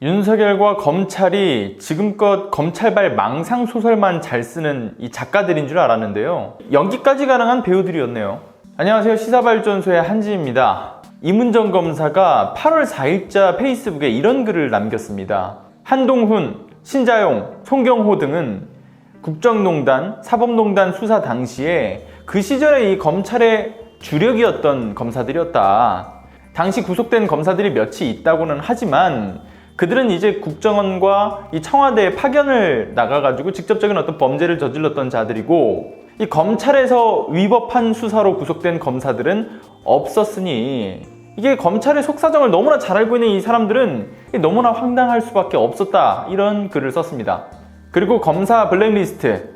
윤석열과 검찰이 지금껏 검찰발 망상소설만 잘 쓰는 이 작가들인 줄 알았는데요. 연기까지 가능한 배우들이었네요. 안녕하세요. 시사발전소의 한지입니다. 이문정 검사가 8월 4일자 페이스북에 이런 글을 남겼습니다. 한동훈, 신자용, 송경호 등은 국정농단, 사법농단 수사 당시에 그 시절에 이 검찰의 주력이었던 검사들이었다. 당시 구속된 검사들이 몇이 있다고는 하지만 그들은 이제 국정원과 이 청와대에 파견을 나가가지고 직접적인 어떤 범죄를 저질렀던 자들이고, 이 검찰에서 위법한 수사로 구속된 검사들은 없었으니 이게 검찰의 속사정을 너무나 잘 알고 있는 이 사람들은 너무나 황당할 수밖에 없었다, 이런 글을 썼습니다. 그리고 검사 블랙리스트,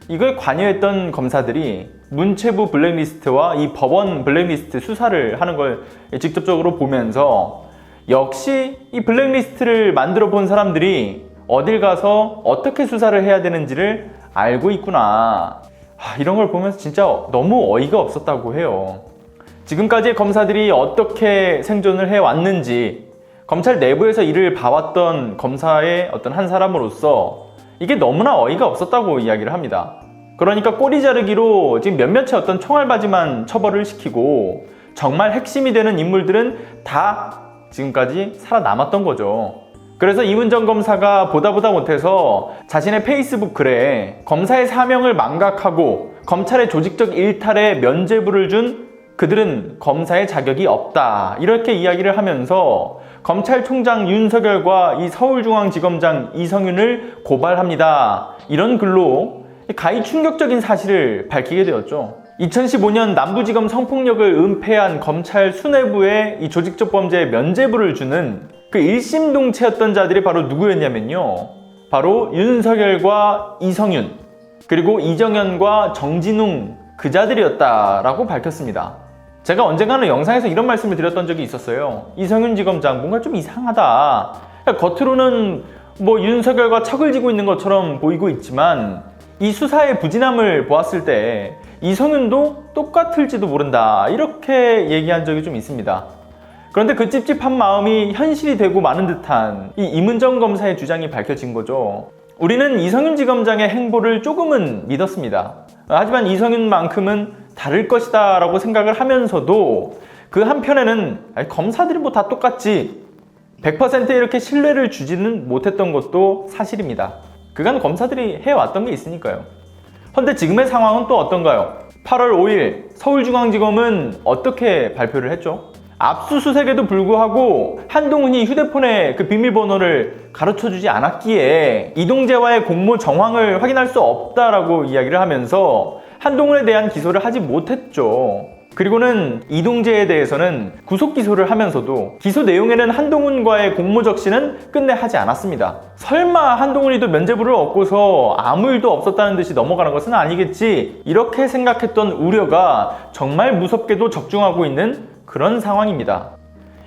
이거에 관여했던 검사들이 문체부 블랙리스트와 이 법원 블랙리스트 수사를 하는 걸 직접적으로 보면서 역시 이 블랙리스트를 만들어 본 사람들이 어딜 가서 어떻게 수사를 해야 되는지를 알고 있구나. 이런 걸 보면서 진짜 너무 어이가 없었다고 해요. 지금까지의 검사들이 어떻게 생존을 해왔는지, 검찰 내부에서 일을 봐왔던 검사의 어떤 한 사람으로서 이게 너무나 어이가 없었다고 이야기를 합니다. 그러니까 꼬리 자르기로 지금 몇몇의 어떤 총알바지만 처벌을 시키고 정말 핵심이 되는 인물들은 다 지금까지 살아남았던 거죠. 그래서 이문정 검사가 보다 못해서 자신의 페이스북 글에 검사의 사명을 망각하고 검찰의 조직적 일탈에 면죄부를 준 그들은 검사의 자격이 없다, 이렇게 이야기를 하면서 검찰총장 윤석열과 이 서울중앙지검장 이성윤을 고발합니다, 이런 글로 가히 충격적인 사실을 밝히게 되었죠. 2015년 남부지검 성폭력을 은폐한 검찰 수뇌부에 이 조직적 범죄에 면죄부를 주는 그 일심동체였던 자들이 바로 누구였냐면요, 바로 윤석열과 이성윤, 그리고 이정현과 정진웅, 그 자들이었다라고 밝혔습니다. 제가 언젠가는 영상에서 이런 말씀을 드렸던 적이 있었어요. 이성윤 지검장 뭔가 좀 이상하다. 겉으로는 뭐 윤석열과 척을 지고 있는 것처럼 보이고 있지만 이 수사의 부진함을 보았을 때 이성윤도 똑같을지도 모른다, 이렇게 얘기한 적이 좀 있습니다. 그런데 그 찝찝한 마음이 현실이 되고 마는 듯한 이 이문정 검사의 주장이 밝혀진 거죠. 우리는 이성윤 지검장의 행보를 조금은 믿었습니다. 하지만 이성윤만큼은 다를 것이다 라고 생각을 하면서도 그 한편에는 검사들이 뭐 다 똑같지, 100% 이렇게 신뢰를 주지는 못했던 것도 사실입니다. 그간 검사들이 해왔던 게 있으니까요. 그런데 지금의 상황은 또 어떤가요? 8월 5일 서울중앙지검은 어떻게 발표를 했죠? 압수수색에도 불구하고 한동훈이 휴대폰에 그 비밀번호를 가르쳐주지 않았기에 이동재와의 공모 정황을 확인할 수 없다라고 이야기를 하면서 한동훈에 대한 기소를 하지 못했죠. 그리고는 이동재에 대해서는 구속 기소를 하면서도 기소 내용에는 한동훈과의 공모 적시는 끝내 하지 않았습니다. 설마 한동훈이도 면죄부를 얻고서 아무 일도 없었다는 듯이 넘어가는 것은 아니겠지, 이렇게 생각했던 우려가 정말 무섭게도 적중하고 있는 그런 상황입니다.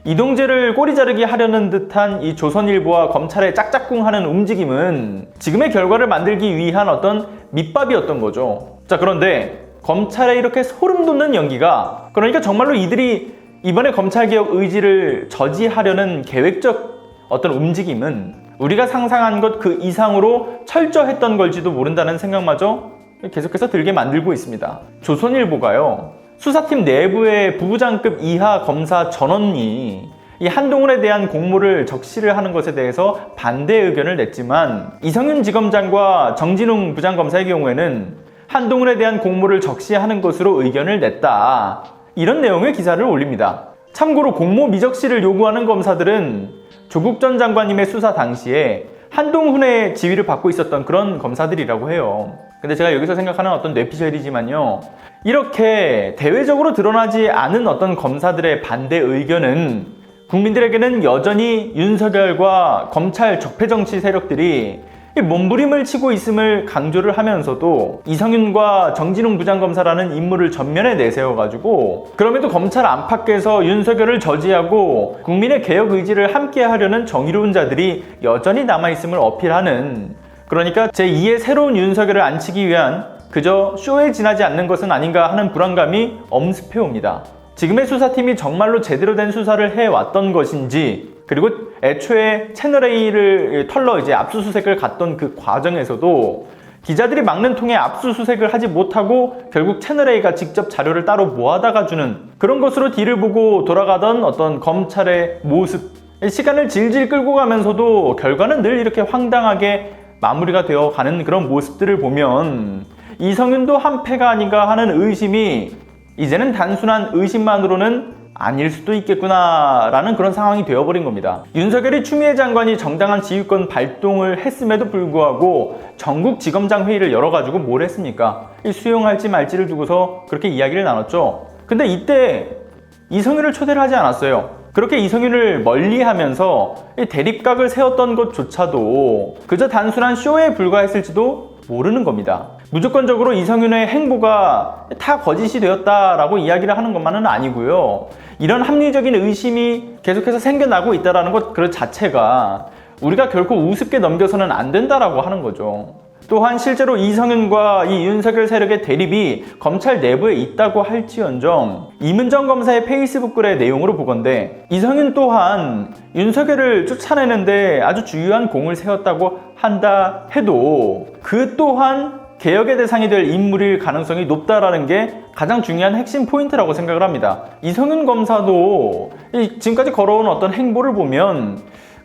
이동재를 꼬리 자르기 하려는 듯한 이 조선일보와 검찰의 짝짝꿍하는 움직임은 지금의 결과를 만들기 위한 어떤 밑밥이었던 거죠. 자, 그런데 검찰의 이렇게 소름 돋는 연기가, 그러니까 정말로 이들이 이번에 검찰개혁 의지를 저지하려는 계획적 어떤 움직임은 우리가 상상한 것 그 이상으로 철저했던 걸지도 모른다는 생각마저 계속해서 들게 만들고 있습니다. 조선일보가요, 수사팀 내부의 부부장급 이하 검사 전원이 이 한동훈에 대한 공모를 적시를 하는 것에 대해서 반대 의견을 냈지만 이성윤 지검장과 정진웅 부장검사의 경우에는 한동훈에 대한 공모를 적시하는 것으로 의견을 냈다, 이런 내용의 기사를 올립니다. 참고로 공모 미적시를 요구하는 검사들은 조국 전 장관님의 수사 당시에 한동훈의 지휘를 받고 있었던 그런 검사들이라고 해요. 근데 제가 여기서 생각하는 어떤 뇌피셜이지만요, 이렇게 대외적으로 드러나지 않은 어떤 검사들의 반대 의견은 국민들에게는 여전히 윤석열과 검찰 적폐정치 세력들이 몸부림을 치고 있음을 강조를 하면서도 이성윤과 정진웅 부장검사라는 인물을 전면에 내세워가지고 그럼에도 검찰 안팎에서 윤석열을 저지하고 국민의 개혁 의지를 함께 하려는 정의로운 자들이 여전히 남아있음을 어필하는, 그러니까 제2의 새로운 윤석열을 안치기 위한 그저 쇼에 지나지 않는 것은 아닌가 하는 불안감이 엄습해옵니다. 지금의 수사팀이 정말로 제대로 된 수사를 해왔던 것인지, 그리고 애초에 채널A를 털러 이제 압수수색을 갔던 그 과정에서도 기자들이 막는 통에 압수수색을 하지 못하고 결국 채널A가 직접 자료를 따로 모아다가 주는 그런 것으로 뒤를 보고 돌아가던 어떤 검찰의 모습, 시간을 질질 끌고 가면서도 결과는 늘 이렇게 황당하게 마무리가 되어 가는 그런 모습들을 보면 이성윤도 한패가 아닌가 하는 의심이 이제는 단순한 의심만으로는 아닐 수도 있겠구나라는 그런 상황이 되어버린 겁니다. 윤석열이 추미애 장관이 정당한 지휘권 발동을 했음에도 불구하고 전국지검장 회의를 열어가지고 뭘 했습니까? 수용할지 말지를 두고서 그렇게 이야기를 나눴죠. 근데 이때 이성윤을 초대를 하지 않았어요. 그렇게 이성윤을 멀리하면서 대립각을 세웠던 것조차도 그저 단순한 쇼에 불과했을지도 모르는 겁니다. 무조건적으로 이성윤의 행보가 다 거짓이 되었다라고 이야기를 하는 것만은 아니고요. 이런 합리적인 의심이 계속해서 생겨나고 있다는 것 그 자체가 우리가 결코 우습게 넘겨서는 안 된다라고 하는 거죠. 또한 실제로 이성윤과 이 윤석열 세력의 대립이 검찰 내부에 있다고 할지언정 이문정 검사의 페이스북 글의 내용으로 보건대 이성윤 또한 윤석열을 쫓아내는데 아주 중요한 공을 세웠다고 한다 해도 그 또한 개혁의 대상이 될 인물일 가능성이 높다라는 게 가장 중요한 핵심 포인트라고 생각을 합니다. 이성윤 검사도 지금까지 걸어온 어떤 행보를 보면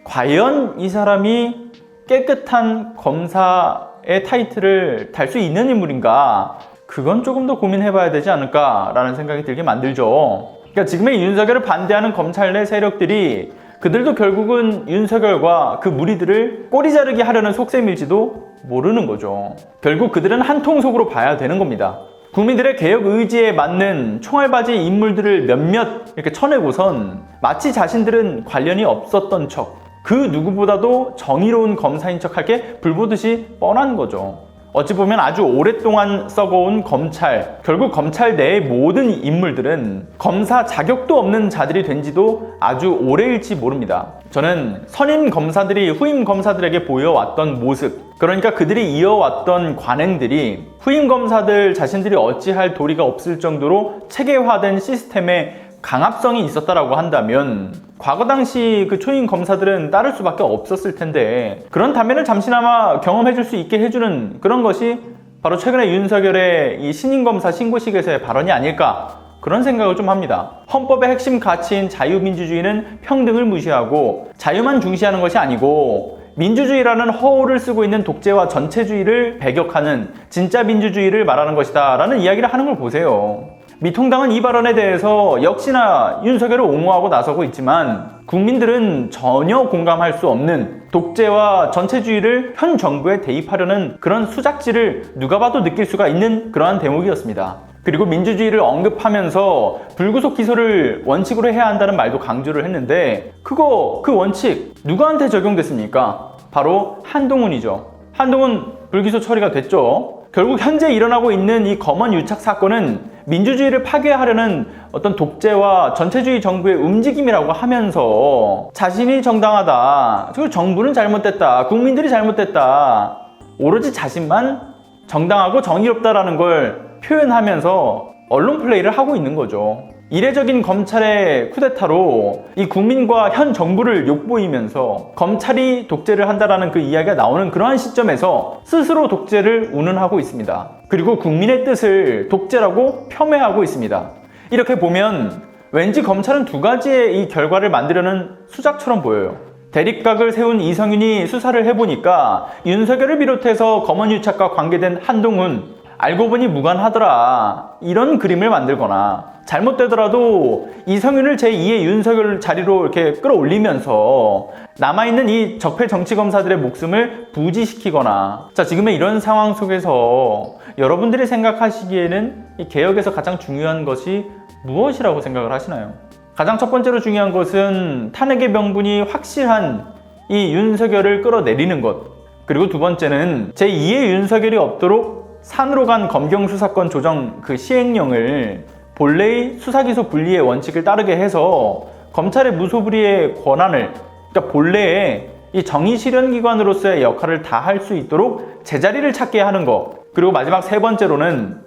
과연 이 사람이 깨끗한 검사의 타이틀을 달 수 있는 인물인가? 그건 조금 더 고민해봐야 되지 않을까라는 생각이 들게 만들죠. 그러니까 지금의 윤석열을 반대하는 검찰 내 세력들이 그들도 결국은 윤석열과 그 무리들을 꼬리 자르기 하려는 속셈일지도 모르는 거죠. 결국 그들은 한 통속으로 봐야 되는 겁니다. 국민들의 개혁 의지에 맞는 총알바지 인물들을 몇몇 이렇게 쳐내고선 마치 자신들은 관련이 없었던 척, 그 누구보다도 정의로운 검사인 척할 게 불보듯이 뻔한 거죠. 어찌 보면 아주 오랫동안 썩어온 검찰, 결국 검찰 내의 모든 인물들은 검사 자격도 없는 자들이 된 지도 아주 오래일지 모릅니다. 저는 선임 검사들이 후임 검사들에게 보여왔던 모습, 그러니까 그들이 이어왔던 관행들이 후임 검사들 자신들이 어찌할 도리가 없을 정도로 체계화된 시스템에 강압성이 있었다라고 한다면 과거 당시 그 초임 검사들은 따를 수밖에 없었을 텐데 그런 단면을 잠시나마 경험해줄 수 있게 해주는 그런 것이 바로 최근에 윤석열의 이 신임검사 신고식에서의 발언이 아닐까 그런 생각을 좀 합니다. 헌법의 핵심 가치인 자유민주주의는 평등을 무시하고 자유만 중시하는 것이 아니고 민주주의라는 허울을 쓰고 있는 독재와 전체주의를 배격하는 진짜 민주주의를 말하는 것이다 라는 이야기를 하는 걸 보세요. 미통당은 이 발언에 대해서 역시나 윤석열을 옹호하고 나서고 있지만 국민들은 전혀 공감할 수 없는 독재와 전체주의를 현 정부에 대입하려는 그런 수작질을 누가 봐도 느낄 수가 있는 그러한 대목이었습니다. 그리고 민주주의를 언급하면서 불구속 기소를 원칙으로 해야 한다는 말도 강조를 했는데 그 원칙 누구한테 적용됐습니까? 바로 한동훈이죠. 한동훈 불기소 처리가 됐죠. 결국 현재 일어나고 있는 이 검언 유착 사건은 민주주의를 파괴하려는 어떤 독재와 전체주의 정부의 움직임이라고 하면서 자신이 정당하다, 그리고 정부는 잘못됐다, 국민들이 잘못됐다, 오로지 자신만 정당하고 정의롭다라는 걸 표현하면서 언론 플레이를 하고 있는 거죠. 이례적인 검찰의 쿠데타로 이 국민과 현 정부를 욕보이면서 검찰이 독재를 한다라는 그 이야기가 나오는 그러한 시점에서 스스로 독재를 운운하고 있습니다. 그리고 국민의 뜻을 독재라고 폄훼하고 있습니다. 이렇게 보면 왠지 검찰은 두 가지의 이 결과를 만들려는 수작처럼 보여요. 대립각을 세운 이성윤이 수사를 해보니까 윤석열을 비롯해서 검언유착과 관계된 한동훈 알고 보니 무관하더라 이런 그림을 만들거나 잘못되더라도 이성윤을 제2의 윤석열 자리로 이렇게 끌어올리면서 남아있는 이 적폐 정치검사들의 목숨을 부지시키거나 자 지금의 이런 상황 속에서 여러분들이 생각하시기에는 이 개혁에서 가장 중요한 것이 무엇이라고 생각을 하시나요? 가장 첫 번째로 중요한 것은 탄핵의 명분이 확실한 이 윤석열을 끌어내리는 것, 그리고 두 번째는 제2의 윤석열이 없도록 산으로 간 검경수사권 조정 그 시행령을 본래의 수사기소 분리의 원칙을 따르게 해서 검찰의 무소불위의 권한을, 그러니까 본래의 이 정의실현기관으로서의 역할을 다 할 수 있도록 제자리를 찾게 하는 것, 그리고 마지막 세 번째로는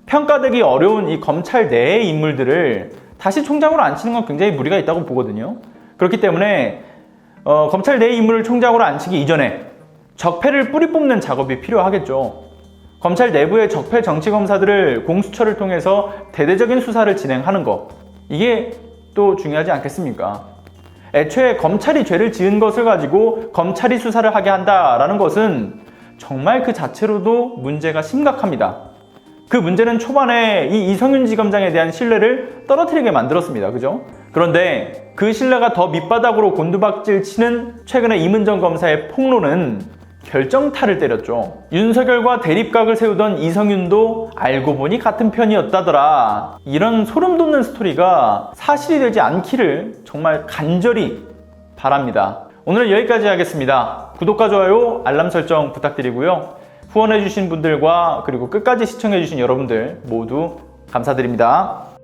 평가되기 어려운 이 검찰 내의 인물들을 다시 총장으로 앉히는 건 굉장히 무리가 있다고 보거든요. 그렇기 때문에 검찰 내 인물을 총장으로 앉히기 이전에 적폐를 뿌리 뽑는 작업이 필요하겠죠. 검찰 내부의 적폐 정치 검사들을 공수처를 통해서 대대적인 수사를 진행하는 것, 이게 또 중요하지 않겠습니까? 애초에 검찰이 죄를 지은 것을 가지고 검찰이 수사를 하게 한다라는 것은 정말 그 자체로도 문제가 심각합니다. 그 문제는 초반에 이 이성윤 지검장에 대한 신뢰를 떨어뜨리게 만들었습니다. 그죠? 그런데 그 신뢰가 더 밑바닥으로 곤두박질 치는 최근의 이문정 검사의 폭로는 결정타를 때렸죠. 윤석열과 대립각을 세우던 이성윤도 알고 보니 같은 편이었다더라. 이런 소름 돋는 스토리가 사실이 되지 않기를 정말 간절히 바랍니다. 오늘은 여기까지 하겠습니다. 구독과 좋아요, 알람 설정 부탁드리고요. 후원해주신 분들과 그리고 끝까지 시청해주신 여러분들 모두 감사드립니다.